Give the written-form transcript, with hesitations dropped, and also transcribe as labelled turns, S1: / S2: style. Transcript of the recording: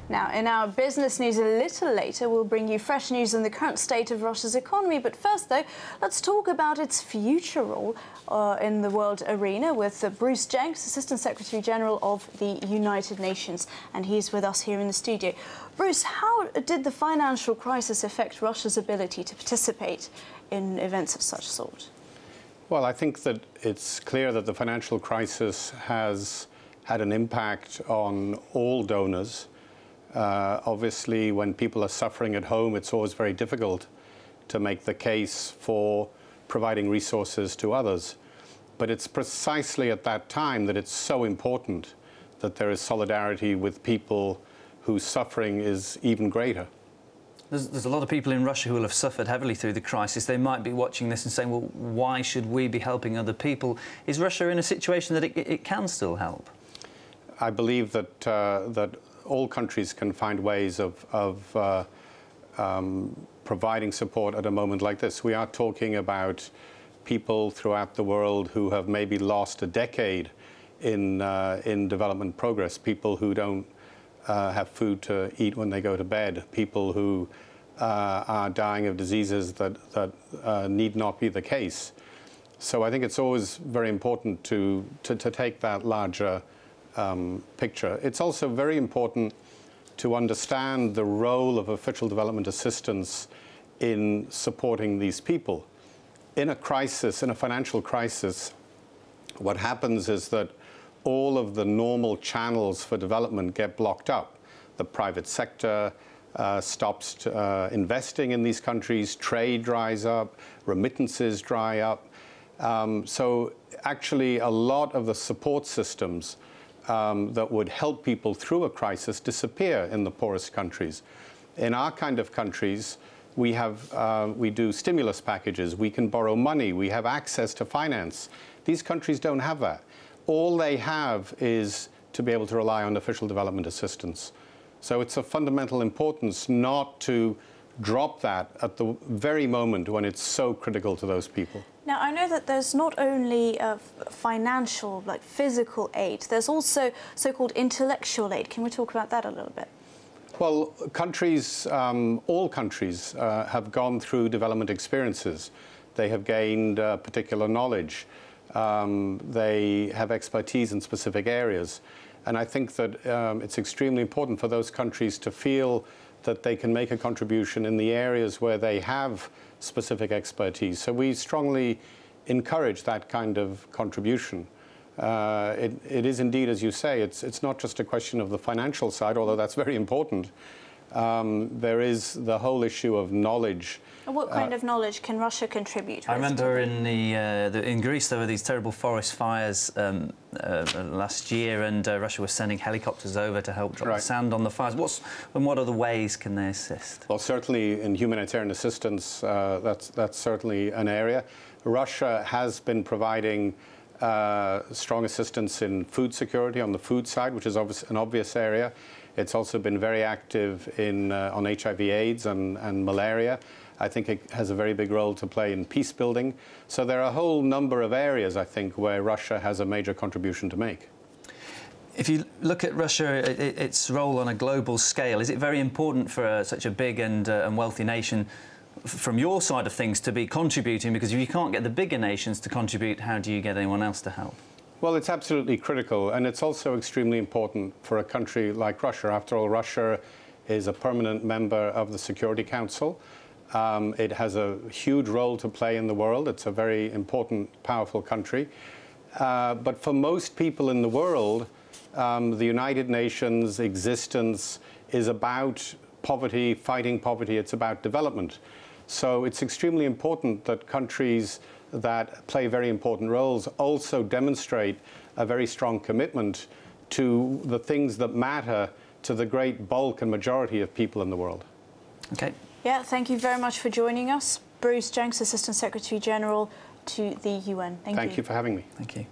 S1: Now, in our business news a little later, we'll bring you fresh news on the current state of Russia's economy. But first, though, let's talk about its future role in the world arena with Bruce Jenks, Assistant Secretary General of the United Nations. And he's with us here in the studio. Bruce, how did the financial crisis affect Russia's ability to participate in events of such sort?
S2: Well, I think that it's clear that the financial crisis has had an impact on all donors. Obviously, when people are suffering at home, it's always very difficult to make the case for providing resources to others. But it's precisely at that time that it's so important that there is solidarity with people whose suffering is even greater.
S3: There's a lot of people in Russia who will have suffered heavily through the crisis. They might be watching this and saying, well, why should we be helping other people? Is Russia in a situation that it can still help?
S2: I believe that that all countries can find ways of providing support at a moment like this. We are talking about people throughout the world who have maybe lost a decade in development progress, people who don't have food to eat when they go to bed, people who are dying of diseases that need not be the case. So I think it's always very important to take that larger picture. It's also very important to understand the role of official development assistance in supporting these people. In a crisis, in a financial crisis, what happens is that all of the normal channels for development get blocked up. The private sector stops investing in these countries, trade dries up, remittances dry up. So actually a lot of the support systems that would help people through a crisis disappear in the poorest countries. In our kind of countries, we do stimulus packages, we can borrow money, we have access to finance. These countries don't have that. All they have is to be able to rely on official development assistance. So it's of fundamental importance not to drop that at the very moment when it's so critical to those people.
S1: Now, I know that there's not only financial, like physical aid, there's also so-called intellectual aid. Can we talk about that a little bit?
S2: Well, countries, all countries have gone through development experiences. They have gained particular knowledge. They have expertise in specific areas. And I think that it's extremely important for those countries to feel that they can make a contribution in the areas where they have specific expertise. So we strongly encourage that kind of contribution. It is indeed, as you say, it's not just a question of the financial side, although that's very important. There is the whole issue of knowledge.
S1: And what kind of knowledge can Russia contribute?
S3: I remember in Greece there were these terrible forest fires last year, and Russia was sending helicopters over to help drop sand on the fires. What other ways can they assist? Well,
S2: certainly in humanitarian assistance, that's certainly an area. Russia has been providing strong assistance in food security on the food side, which is an obvious area. It's also been very active on HIV/AIDS and malaria. I think it has a very big role to play in peace building. So there are a whole number of areas, I think, where Russia has a major contribution to make.
S3: If you look at Russia, its role on a global scale, is it very important for such a big and wealthy nation, from your side of things, to be contributing? Because if you can't get the bigger nations to contribute, how do you get anyone else to help?
S2: Well, it's absolutely critical, and it's also extremely important for a country like Russia. After all, Russia is a permanent member of the Security Council. It has a huge role to play in the world. It's a very important, powerful country. But for most people in the world, the United Nations' existence is about poverty, fighting poverty. It's about development. So it's extremely important that countries that play very important roles also demonstrate a very strong commitment to the things that matter to the great bulk and majority of people in the world.
S3: Okay.
S1: Yeah, thank you very much for joining us. Bruce Jenks, Assistant Secretary General to the UN. Thank you.
S2: Thank you for having me.
S3: Thank you.